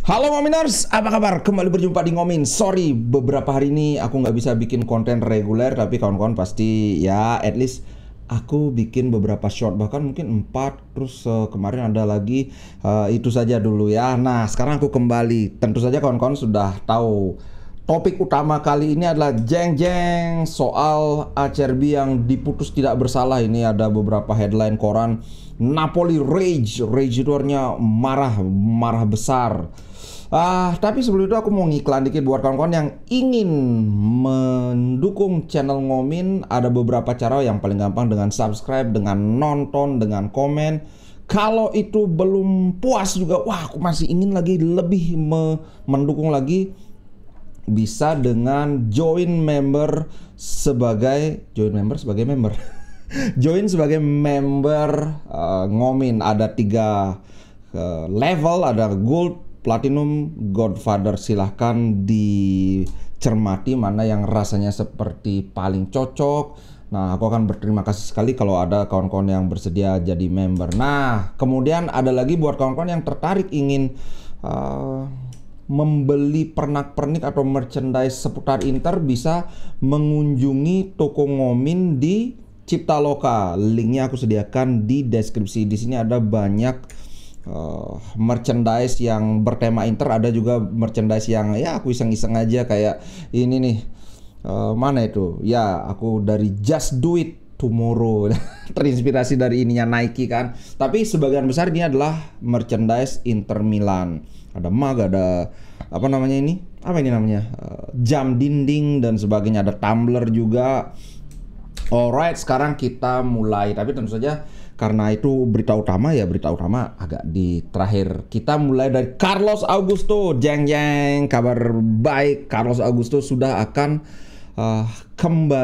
Halo Ngominers, apa kabar? Kembali berjumpa di Ngomin. Sorry, beberapa hari ini aku nggak bisa bikin konten reguler, tapi kawan-kawan pasti ya at least aku bikin beberapa short, bahkan mungkin 4. Terus kemarin ada lagi, itu saja dulu ya. Nah, sekarang aku kembali. Tentu saja kawan-kawan sudah tahu topik utama kali ini adalah jeng-jeng soal Acerbi yang diputus tidak bersalah. Ini ada beberapa headline koran. Napoli rage itu artinya marah besar. Tapi sebelum itu aku mau ngiklan dikit buat kawan-kawan yang ingin mendukung channel Ngomin. Ada beberapa cara, yang paling gampang dengan subscribe, dengan nonton, dengan komen. Kalau itu belum puas juga, wah aku masih ingin lagi lebih mendukung lagi, bisa dengan join sebagai member Ngomin. Ada 3 level, ada gold, platinum, godfather. Silahkan dicermati mana yang rasanya seperti paling cocok. Nah, aku akan berterima kasih sekali kalau ada kawan-kawan yang bersedia jadi member. Nah, kemudian ada lagi buat kawan-kawan yang tertarik ingin membeli pernak-pernik atau merchandise seputar Inter, bisa mengunjungi toko Ngomin di Cipta Loka. Linknya aku sediakan di deskripsi. Di sini ada banyak merchandise yang bertema Inter. Ada juga merchandise yang ya aku iseng-iseng aja, kayak ini nih, mana itu ya, aku dari Just Do It Tomorrow terinspirasi dari ininya Nike kan. Tapi sebagian besar ini adalah merchandise Inter Milan. Ada mug, ada apa namanya ini, jam dinding dan sebagainya. Ada tumbler juga. Alright, sekarang kita mulai. Tapi tentu saja karena itu berita utama agak di terakhir. Kita mulai dari Carlos Augusto. Jeng-jeng, kabar baik. Carlos Augusto sudah akan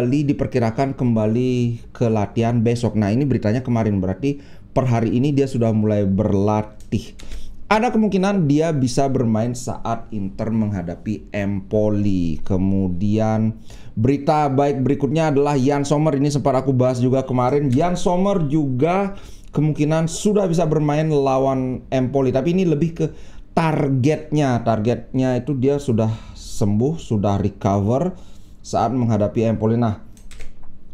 diperkirakan kembali ke latihan besok. Nah, ini beritanya kemarin, berarti per hari ini dia sudah mulai berlatih. Ada kemungkinan dia bisa bermain saat Inter menghadapi Empoli. Kemudian berita baik berikutnya adalah Yann Sommer. Ini sempat aku bahas juga kemarin. Yann Sommer juga kemungkinan sudah bisa bermain lawan Empoli. Tapi ini lebih ke targetnya. Targetnya itu dia sudah sembuh, sudah recover saat menghadapi Empoli. Nah,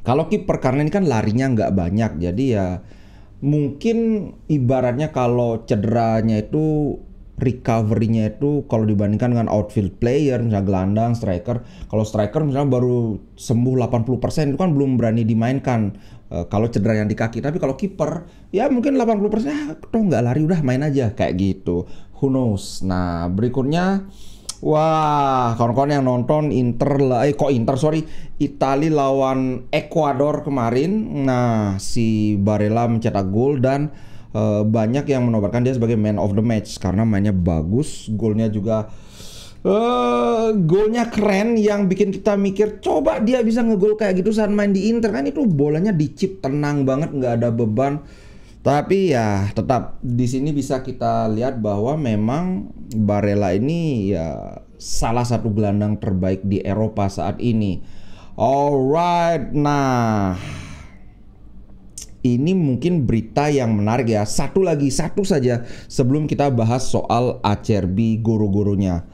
kalau kiper, karena ini kan larinya nggak banyak, jadi ya mungkin ibaratnya kalau cederanya itu recovery-nya itu kalau dibandingkan dengan outfield player, misalnya gelandang, striker. Kalau striker misalnya baru sembuh 80%, itu kan belum berani dimainkan kalau cedera yang di kaki. Tapi kalau kiper ya mungkin 80%, toh nggak lari, udah main aja kayak gitu. Who knows. Nah, berikutnya, wah, kawan-kawan yang nonton Itali lawan Ekuador kemarin. Nah, si Barella mencetak gol dan banyak yang menobatkan dia sebagai man of the match karena mainnya bagus. Golnya juga golnya keren, yang bikin kita mikir, coba dia bisa ngegol kayak gitu saat main di Inter. Kan itu bolanya dicip tenang banget, nggak ada beban. Tapi ya tetap di sini bisa kita lihat bahwa memang Barella ini ya salah satu gelandang terbaik di Eropa saat ini. Alright, nah ini mungkin berita yang menarik ya. Satu saja sebelum kita bahas soal Acerbi goro-goronya.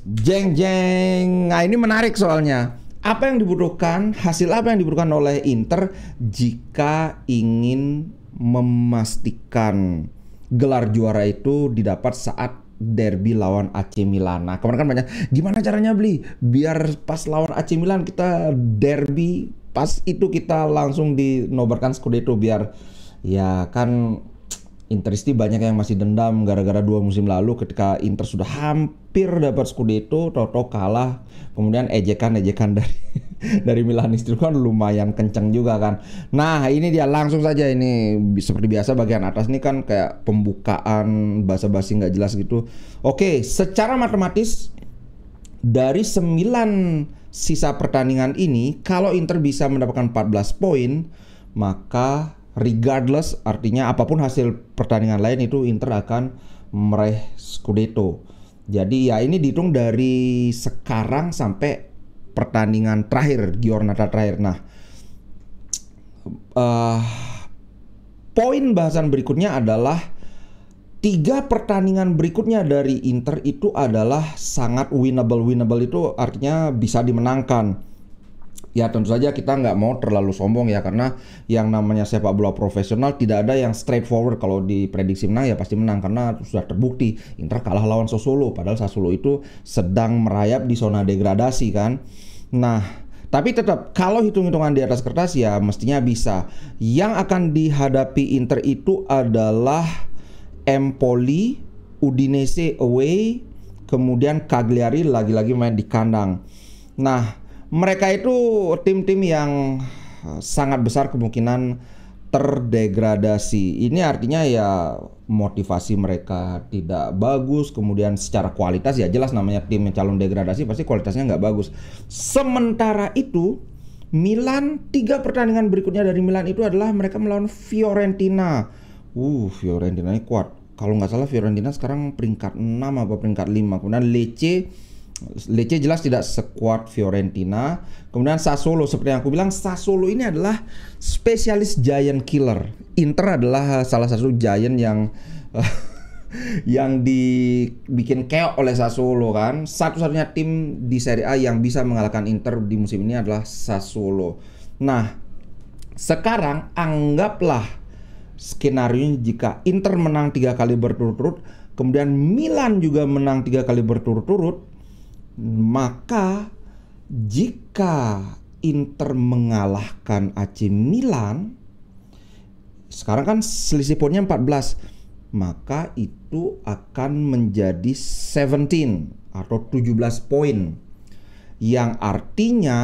Jeng-jeng. Nah, ini menarik soalnya. Apa yang dibutuhkan, hasil apa yang dibutuhkan oleh Inter jika ingin memastikan gelar juara itu didapat saat derby lawan AC Milan. Nah, kemarin kan banyak, gimana caranya beli biar pas lawan AC Milan kita derby, pas itu kita langsung dinobatkan Scudetto, biar ya kan Interisti banyak yang masih dendam gara-gara 2 musim lalu ketika Inter sudah hampir dapat Scudetto, toto kalah. Kemudian ejekan dari Milanisti kan lumayan kenceng juga kan. Nah, ini dia langsung saja, ini seperti biasa bagian atas ini kan kayak pembukaan basa-basi nggak jelas gitu. Oke, secara matematis dari 9 sisa pertandingan ini, kalau Inter bisa mendapatkan 14 poin, maka regardless, artinya apapun hasil pertandingan lain, itu Inter akan meraih Scudetto. Jadi ya ini dihitung dari sekarang sampai pertandingan terakhir, giornata terakhir. Nah, poin bahasan berikutnya adalah 3 pertandingan berikutnya dari Inter itu adalah sangat winnable. Winnable itu artinya bisa dimenangkan. Ya tentu saja kita nggak mau terlalu sombong ya, karena yang namanya sepak bola profesional tidak ada yang straightforward. Kalau diprediksi menang ya pasti menang, karena sudah terbukti Inter kalah lawan Sassuolo, padahal Sassuolo itu sedang merayap di zona degradasi kan. Nah, tapi tetap kalau hitung-hitungan di atas kertas ya mestinya bisa. Yang akan dihadapi Inter itu adalah Empoli, Udinese away, kemudian Cagliari lagi-lagi main di kandang. Nah, mereka itu tim-tim yang sangat besar kemungkinan terdegradasi. Ini artinya ya motivasi mereka tidak bagus. Kemudian secara kualitas ya jelas namanya tim yang calon degradasi pasti kualitasnya nggak bagus. Sementara itu Milan, 3 pertandingan berikutnya dari Milan itu adalah mereka melawan Fiorentina. Fiorentina ini kuat. Kalau nggak salah Fiorentina sekarang peringkat 6 apa peringkat 5. Kemudian Lecce jelas tidak sekuat Fiorentina. Kemudian Sassuolo, seperti yang aku bilang, Sassuolo ini adalah spesialis giant killer. Inter adalah salah satu giant yang yang dibikin keok oleh Sassuolo kan. Satu-satunya tim di Serie A yang bisa mengalahkan Inter di musim ini adalah Sassuolo. Nah, sekarang anggaplah skenario jika Inter menang 3 kali berturut-turut, kemudian Milan juga menang 3 kali berturut-turut. Maka jika Inter mengalahkan AC Milan, sekarang kan selisih poinnya 14, maka itu akan menjadi 17 atau 17 poin. Yang artinya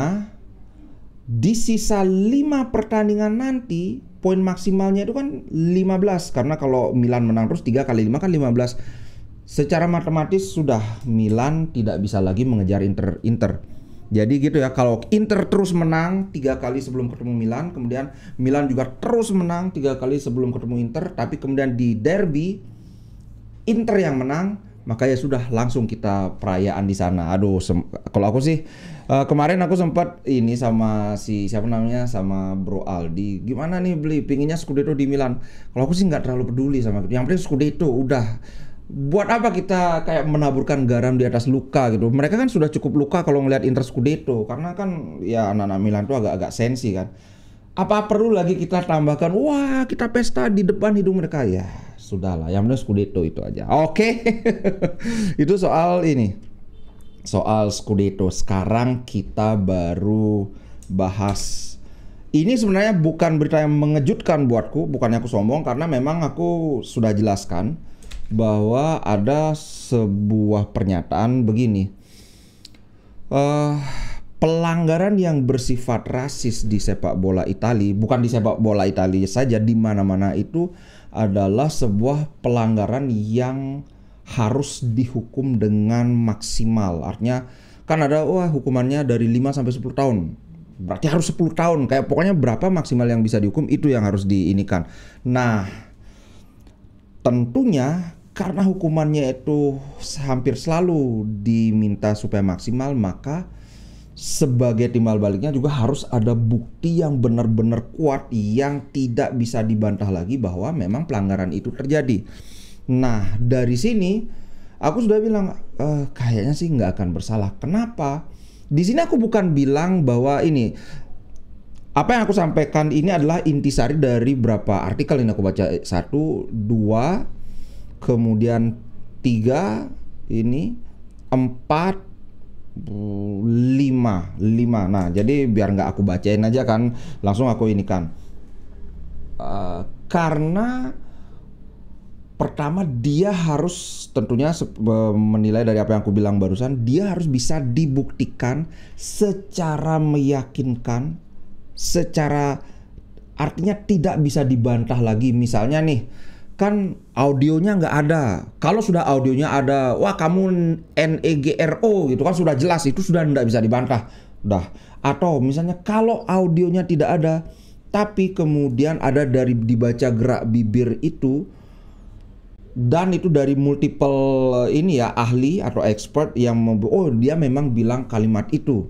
di sisa 5 pertandingan nanti poin maksimalnya itu kan 15, karena kalau Milan menang terus 3 kali 5 kan 15. Secara matematis sudah Milan tidak bisa lagi mengejar Inter. Jadi gitu ya, kalau Inter terus menang 3 kali sebelum ketemu Milan, kemudian Milan juga terus menang 3 kali sebelum ketemu Inter, tapi kemudian di derby Inter yang menang, maka ya sudah langsung kita perayaan di sana. Aduh, kalau aku sih kemarin aku sempat ini sama sama Bro Aldi, gimana nih pinginnya Scudetto di Milan. Kalau aku sih nggak terlalu peduli sama itu. Yang penting Scudetto udah. Buat apa kita kayak menaburkan garam di atas luka gitu. Mereka kan sudah cukup luka kalau ngelihat Inter Scudetto, karena kan ya anak-anak Milan tuh agak-agak sensi kan. Apa perlu lagi kita tambahkan, wah kita pesta di depan hidung mereka? Ya sudahlah, yang penting Scudetto itu aja. Oke. Itu soal ini, soal Scudetto. Sekarang kita baru bahas, ini sebenarnya bukan berita yang mengejutkan buatku, bukannya aku sombong, karena memang aku sudah jelaskan bahwa ada sebuah pernyataan begini, pelanggaran yang bersifat rasis di sepak bola Italia, bukan di sepak bola Italia saja, di mana-mana itu adalah sebuah pelanggaran yang harus dihukum dengan maksimal. Artinya kan ada hukumannya dari 5 sampai 10 tahun. Berarti harus 10 tahun. Kayak pokoknya berapa maksimal yang bisa dihukum itu yang harus diinikan. Nah, tentunya karena hukumannya itu hampir selalu diminta supaya maksimal, maka sebagai timbal baliknya juga harus ada bukti yang benar-benar kuat yang tidak bisa dibantah lagi bahwa memang pelanggaran itu terjadi. Nah, dari sini aku sudah bilang kayaknya sih nggak akan bersalah. Kenapa? Di sini aku bukan bilang bahwa ini, apa yang aku sampaikan ini adalah intisari dari berapa artikel ini aku baca, 1, 2, kemudian 3, ini 4, 5. Nah, jadi biar nggak aku bacain aja kan, langsung aku ini kan. Karena pertama dia harus tentunya menilai dari apa yang aku bilang barusan, dia harus bisa dibuktikan secara meyakinkan, secara artinya tidak bisa dibantah lagi. Misalnya nih, kan audionya nggak ada. Kalau sudah audionya ada, wah kamu NEGRO gitu kan, sudah jelas, itu sudah nggak bisa dibantah. Udah. Atau misalnya kalau audionya tidak ada, tapi kemudian ada dari dibaca gerak bibir itu, dan itu dari multiple ini ya, ahli atau expert yang dia memang bilang kalimat itu.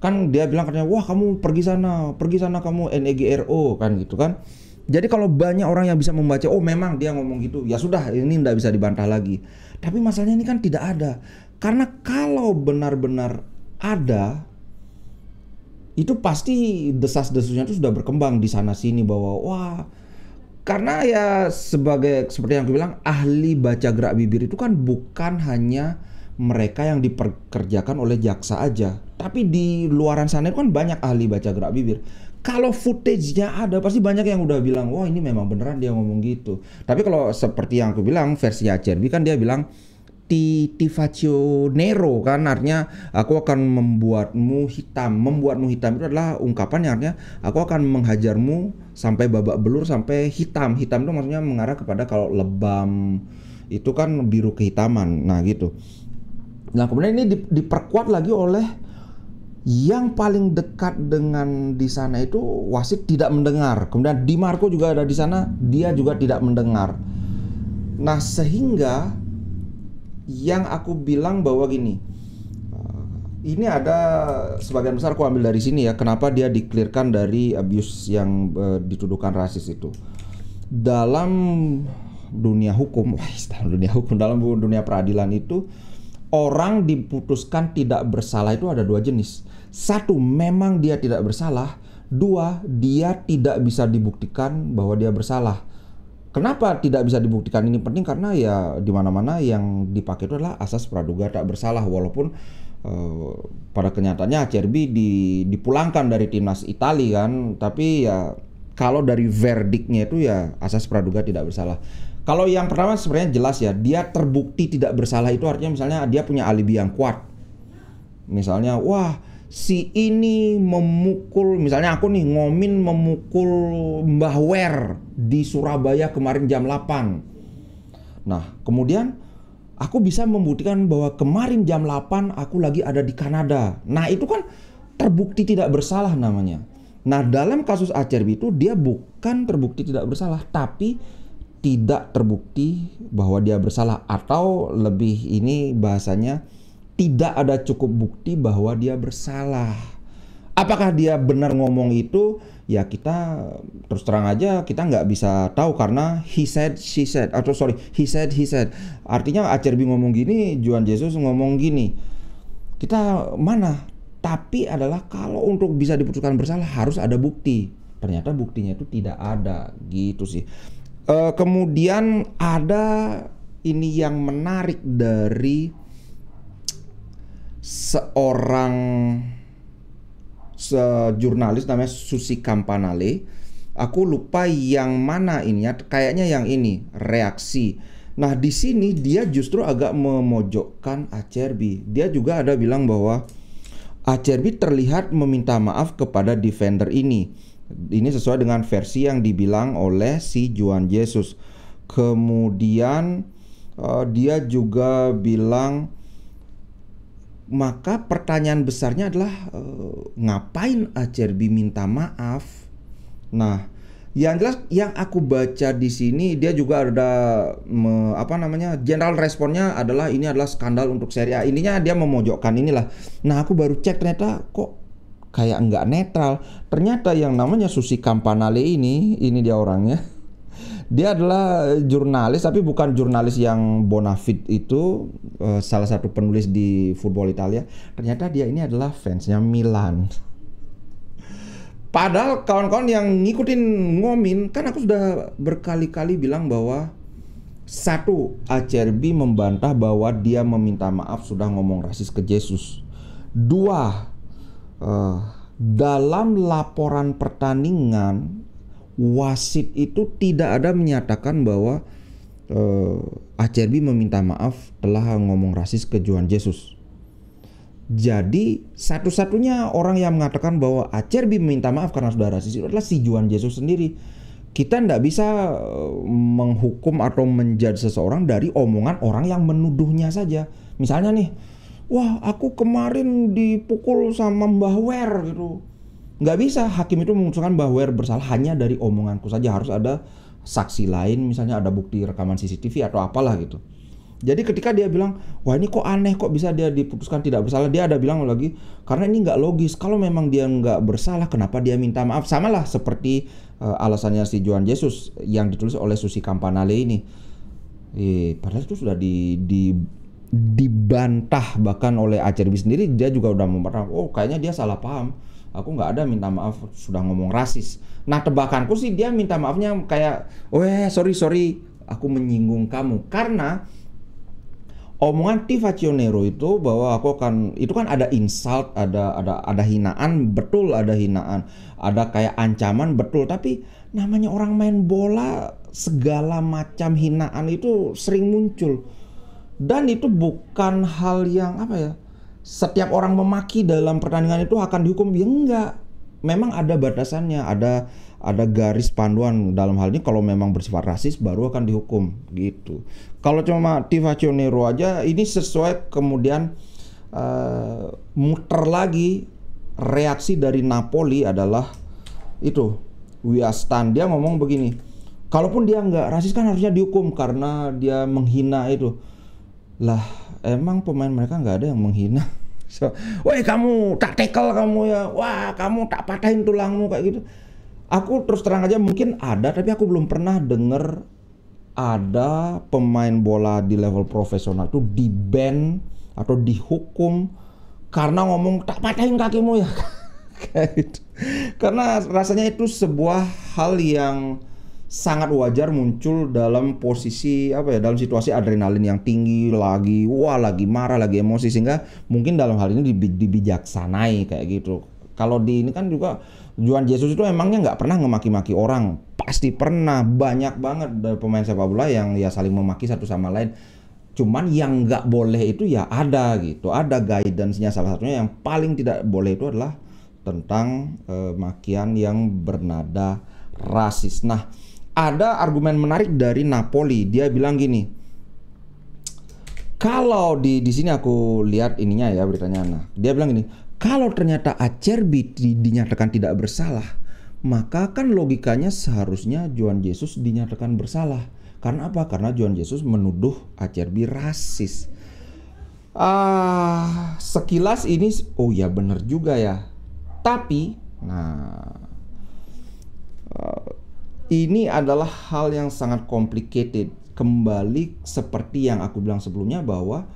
Kan dia bilang katanya, wah kamu pergi sana kamu NEGRO kan gitu kan. Jadi kalau banyak orang yang bisa membaca, oh memang dia ngomong gitu, ya sudah ini tidak bisa dibantah lagi. Tapi masalahnya ini kan tidak ada. Karena kalau benar-benar ada, itu pasti desas-desusnya itu sudah berkembang di sana sini bahwa wah, karena ya seperti yang aku bilang, ahli baca gerak bibir itu kan bukan hanya mereka yang diperkerjakan oleh jaksa aja, tapi di luaran sana itu kan banyak ahli baca gerak bibir. Kalau footage-nya ada, pasti banyak yang udah bilang, wah ini memang beneran dia ngomong gitu. Tapi kalau seperti yang aku bilang, versi Acerbi kan dia bilang, ti faccio nero, kan artinya aku akan membuatmu hitam. Membuatmu hitam itu adalah ungkapan yang artinya aku akan menghajarmu sampai babak belur, sampai hitam. Hitam itu maksudnya mengarah kepada kalau lebam itu kan biru kehitaman. Nah gitu. Nah kemudian ini diperkuat lagi oleh yang paling dekat dengan di sana itu wasit tidak mendengar. Kemudian Di Marco juga ada di sana, dia juga tidak mendengar. Nah sehingga yang aku bilang bahwa gini, ini ada sebagian besar aku ambil dari sini ya. Kenapa dia di-clearkan dari abuse yang dituduhkan rasis itu. Dalam dunia hukum, dalam dunia peradilan itu, orang diputuskan tidak bersalah itu ada dua jenis. Satu, memang dia tidak bersalah. Dua, dia tidak bisa dibuktikan bahwa dia bersalah. Kenapa tidak bisa dibuktikan? Ini penting karena ya di mana-mana yang dipakai itu adalah asas praduga tak bersalah. Walaupun pada kenyataannya Acerbi dipulangkan dari timnas Italia kan, tapi ya kalau dari verdiknya itu ya asas praduga tidak bersalah. Kalau yang pertama sebenarnya jelas ya, dia terbukti tidak bersalah itu artinya misalnya dia punya alibi yang kuat. Misalnya, wah si ini memukul, misalnya aku nih Ngomin memukul Mbah Wer di Surabaya kemarin jam 8. Nah, kemudian aku bisa membuktikan bahwa kemarin jam 8 aku lagi ada di Kanada. Nah, itu kan terbukti tidak bersalah namanya. Nah, dalam kasus Acerbi itu dia bukan terbukti tidak bersalah, tapi tidak terbukti bahwa dia bersalah, atau lebih ini bahasanya tidak ada cukup bukti bahwa dia bersalah. Apakah dia benar ngomong itu? Ya kita terus terang aja kita nggak bisa tahu karena he said, she said, atau sorry, he said, artinya Acerbi ngomong gini, Juan Jesus ngomong gini. Kita mana? Tapi adalah kalau untuk bisa diputuskan bersalah harus ada bukti. Ternyata buktinya itu tidak ada, gitu sih. Kemudian ada ini yang menarik dari seorang jurnalis namanya Susi Campanale. Aku lupa yang mana ini ya, kayaknya yang ini, reaksi. Nah, di sini dia justru agak memojokkan Acerbi. Dia juga ada bilang bahwa Acerbi terlihat meminta maaf kepada defender ini. Ini sesuai dengan versi yang dibilang oleh si Juan Jesus. Kemudian dia juga bilang, maka pertanyaan besarnya adalah ngapain Acerbi minta maaf? Nah, yang jelas yang aku baca di sini dia juga ada general responnya adalah ini adalah skandal untuk Serie A. Ininya dia memojokkan inilah. Nah, aku baru cek ternyata kok kayak nggak netral. Ternyata yang namanya Susi Campanale ini dia orangnya. Dia adalah jurnalis, tapi bukan jurnalis yang bonafide itu, salah satu penulis di Football Italia. Ternyata dia ini adalah fansnya Milan. Padahal kawan-kawan yang ngikutin Ngomin, kan aku sudah berkali-kali bilang bahwa satu, Acerbi membantah bahwa dia meminta maaf sudah ngomong rasis ke Jesus. Dua, dalam laporan pertandingan wasit itu tidak ada menyatakan bahwa Acerbi meminta maaf telah ngomong rasis ke Juan Jesus. Jadi satu-satunya orang yang mengatakan bahwa Acerbi meminta maaf karena sudah rasis itu adalah si Juan Jesus sendiri. Kita tidak bisa menghukum atau menjudge seseorang dari omongan orang yang menuduhnya saja. Misalnya nih, wah aku kemarin dipukul sama Mbah Wer gitu. Nggak bisa hakim itu memutuskan Mbah Wer bersalah hanya dari omonganku saja. Harus ada saksi lain, misalnya ada bukti rekaman CCTV atau apalah gitu. Jadi ketika dia bilang, wah ini kok aneh, kok bisa dia diputuskan tidak bersalah, dia ada bilang lagi, karena ini nggak logis. Kalau memang dia nggak bersalah, kenapa dia minta maaf? Sama lah seperti alasannya si Johan Jesus yang ditulis oleh Susi Campanale ini. Padahal itu sudah dibantah bahkan oleh Acerbi sendiri. Dia juga udah membantah, oh kayaknya dia salah paham. Aku nggak ada minta maaf, sudah ngomong rasis. Nah tebakanku sih dia minta maafnya kayak, sorry, aku menyinggung kamu. Karena omongan Tifacionero itu bahwa aku akan, itu kan ada insult, ada hinaan, betul ada hinaan, ada kayak ancaman, betul. Tapi namanya orang main bola, segala macam hinaan itu sering muncul. Dan itu bukan hal yang setiap orang memaki dalam pertandingan itu akan dihukum. Ya enggak. Memang ada batasannya, ada garis panduan. Dalam hal ini kalau memang bersifat rasis baru akan dihukum gitu. Kalau cuma Tifacionero aja ini sesuai, kemudian muter lagi reaksi dari Napoli adalah itu Wiastan. Dia ngomong begini, kalaupun dia nggak rasis kan harusnya dihukum karena dia menghina itu. Lah emang pemain mereka nggak ada yang menghina. Woi kamu tak tackle kamu ya, wah kamu tak patahin tulangmu kayak gitu. Aku terus terang aja mungkin ada, tapi aku belum pernah denger ada pemain bola di level profesional tuh di-ban atau dihukum karena ngomong tak patahin kakimu ya. Kayak gitu. Karena rasanya itu sebuah hal yang sangat wajar muncul dalam posisi dalam situasi adrenalin yang tinggi, lagi marah, lagi emosi, sehingga mungkin dalam hal ini dibijaksanai kayak gitu. Kalau di ini kan juga Johan Jesus itu emangnya nggak pernah ngemaki-maki orang, pasti pernah, banyak banget dari pemain sepak bola yang ya saling memaki satu sama lain. Cuman yang nggak boleh itu ya ada gitu, ada guidance-nya. Salah satunya yang paling tidak boleh itu adalah tentang makian yang bernada rasis. Nah, ada argumen menarik dari Napoli. Dia bilang gini, kalau di sini aku lihat ininya ya beritanya. Nah, dia bilang gini, kalau ternyata Acerbi dinyatakan tidak bersalah, maka kan logikanya seharusnya Johan Jesus dinyatakan bersalah. Karena apa? Karena Johan Jesus menuduh Acerbi rasis. Sekilas ini, oh ya benar juga ya. Tapi, ini adalah hal yang sangat complicated. Kembali seperti yang aku bilang sebelumnya bahwa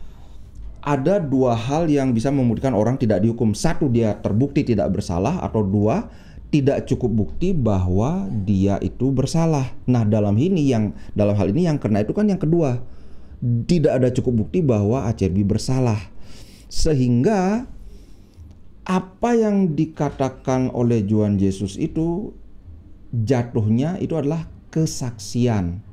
ada dua hal yang bisa membuktikan orang tidak dihukum. Satu, dia terbukti tidak bersalah, atau dua, tidak cukup bukti bahwa dia itu bersalah. Nah, dalam hal ini yang kena itu kan yang kedua. Tidak ada cukup bukti bahwa Acerbi bersalah. Sehingga apa yang dikatakan oleh Johan Jesus itu jatuhnya itu adalah kesaksian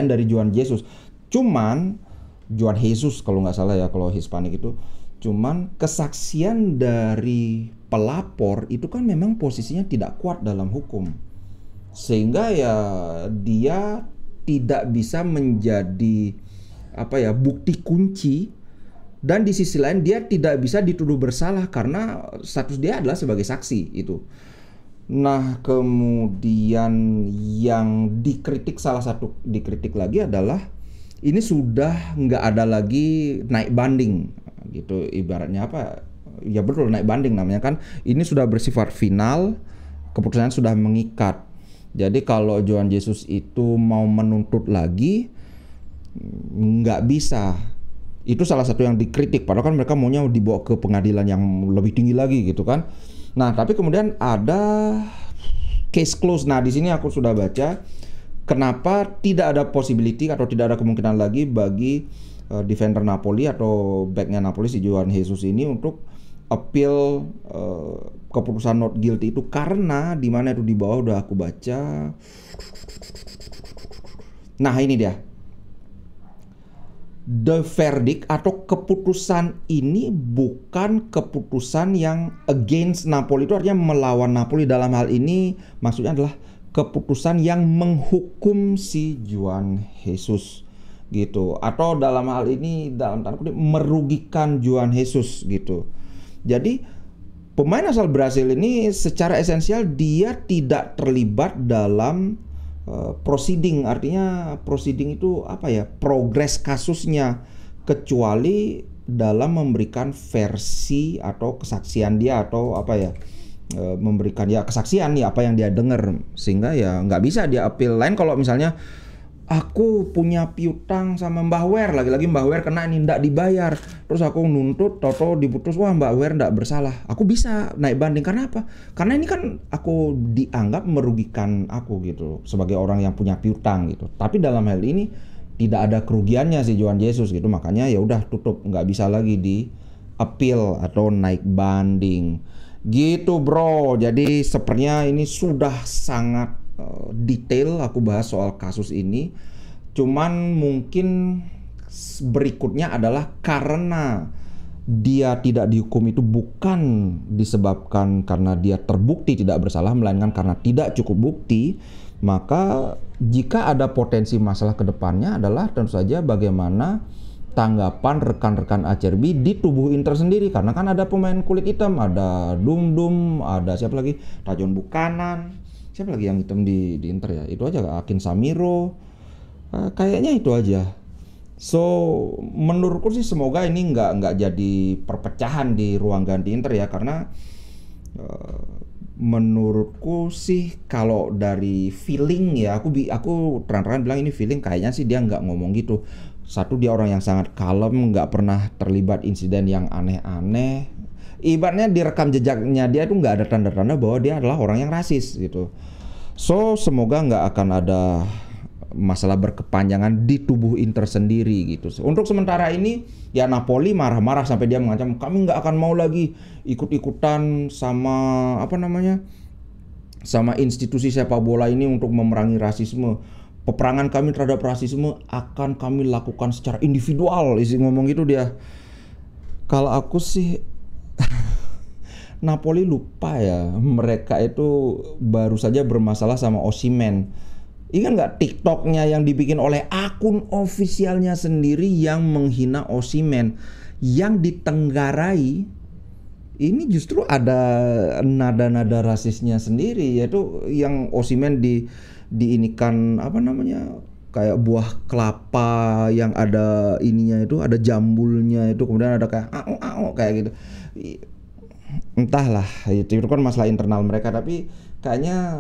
dari Johan Jesus. Cuman Johan Jesus kalau nggak salah ya, kalau Hispanik itu, cuman kesaksian dari pelapor itu kan memang posisinya tidak kuat dalam hukum, sehingga ya dia tidak bisa menjadi bukti kunci. Dan di sisi lain dia tidak bisa dituduh bersalah karena status dia adalah sebagai saksi itu. Nah, kemudian yang dikritik, salah satu dikritik lagi adalah ini sudah nggak ada lagi naik banding gitu. Ibaratnya ya betul, naik banding namanya kan. Ini sudah bersifat final, keputusannya sudah mengikat. Jadi kalau Johan Jesus itu mau menuntut lagi nggak bisa. Itu salah satu yang dikritik, padahal kan mereka maunya dibawa ke pengadilan yang lebih tinggi lagi gitu kan. Nah, tapi kemudian ada case close. Nah, di sini aku sudah baca kenapa tidak ada possibility atau tidak ada kemungkinan lagi bagi defender Napoli atau backnya Napoli si Johan Jesus ini untuk appeal keputusan not guilty itu, karena di mana itu di bawah udah aku baca. Nah, ini dia. The verdict atau keputusan ini bukan keputusan yang against Napoli, itu artinya melawan Napoli. Dalam hal ini maksudnya adalah keputusan yang menghukum si Johan Jesus gitu, atau dalam hal ini dalam tanda kutip merugikan Johan Jesus gitu. Jadi pemain asal Brasil ini secara esensial dia tidak terlibat dalam proceeding. Artinya proceeding itu apa ya? Progres kasusnya, kecuali dalam memberikan versi atau kesaksian dia atau apa ya? Memberikan ya kesaksian ya apa yang dia dengar, sehingga ya nggak bisa dia appeal. Lain kalau misalnya aku punya piutang sama Mbah Wer, lagi-lagi Mbah Wer kena ini ndak dibayar, terus aku nuntut, toto diputus, wah Mbah Wer ndak bersalah, aku bisa naik banding. Karena apa? Karena ini kan aku dianggap merugikan aku gitu sebagai orang yang punya piutang gitu. Tapi dalam hal ini tidak ada kerugiannya si Johan Yesus gitu, makanya ya udah tutup, nggak bisa lagi di appeal atau naik banding. Gitu bro, jadi sepertinya ini sudah sangat detail aku bahas soal kasus ini. Cuman mungkin berikutnya adalah karena dia tidak dihukum itu bukan disebabkan karena dia terbukti tidak bersalah, melainkan karena tidak cukup bukti. Maka jika ada potensi masalah ke depannya adalah tentu saja bagaimana tanggapan rekan-rekan Acerbi di tubuh Inter sendiri, karena kan ada pemain kulit hitam, ada Dum Dum, ada siapa lagi, Rajon Bukanan, siapa lagi yang hitam di Inter ya, itu aja, Akin Samiro, kayaknya itu aja. So menurutku sih semoga ini nggak jadi perpecahan di ruang ganti Inter ya, karena menurutku sih kalau dari feeling ya, aku terang-terangan bilang ini feeling, kayaknya sih dia nggak ngomong gitu. Satu, dia orang yang sangat kalem, nggak pernah terlibat insiden yang aneh-aneh. Ibaratnya di rekam jejaknya dia tuh nggak ada tanda-tanda bahwa dia adalah orang yang rasis gitu. So semoga nggak akan ada masalah berkepanjangan di tubuh Inter sendiri gitu. Untuk sementara ini ya Napoli marah-marah sampai dia mengancam, kami nggak akan mau lagi ikut-ikutan sama sama institusi sepak bola ini untuk memerangi rasisme. Peperangan kami terhadap rasisme akan kami lakukan secara individual, isi ngomong gitu dia. Kalau aku sih Napoli lupa ya, mereka itu baru saja bermasalah sama Osimhen. Ingat nggak TikToknya yang dibikin oleh akun ofisialnya sendiri yang menghina Osimhen, yang ditenggarai ini justru ada nada-nada rasisnya sendiri, yaitu yang Osimhen diinikan kayak buah kelapa yang ada ininya itu, ada jambulnya itu, kemudian ada kayak kayak gitu. Entahlah, itu kan masalah internal mereka, tapi kayaknya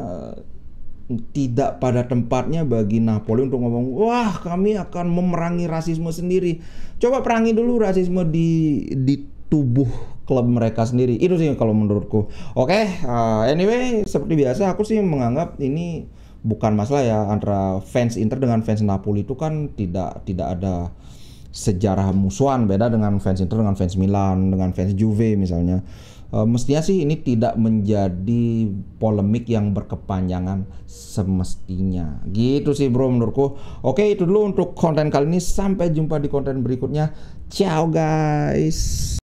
tidak pada tempatnya bagi Napoli untuk ngomong, wah kami akan memerangi rasisme sendiri. Coba perangi dulu rasisme di tubuh klub mereka sendiri. Itu sih kalau menurutku. Oke, anyway, seperti biasa aku sih menganggap ini bukan masalah ya, antara fans Inter dengan fans Napoli itu kan tidak ada sejarah musuhan, beda dengan fans Inter dengan fans Milan, dengan fans Juve misalnya. Mestinya sih ini tidak menjadi polemik yang berkepanjangan semestinya. Gitu sih bro menurutku. Oke, itu dulu untuk konten kali ini. Sampai jumpa di konten berikutnya. Ciao guys.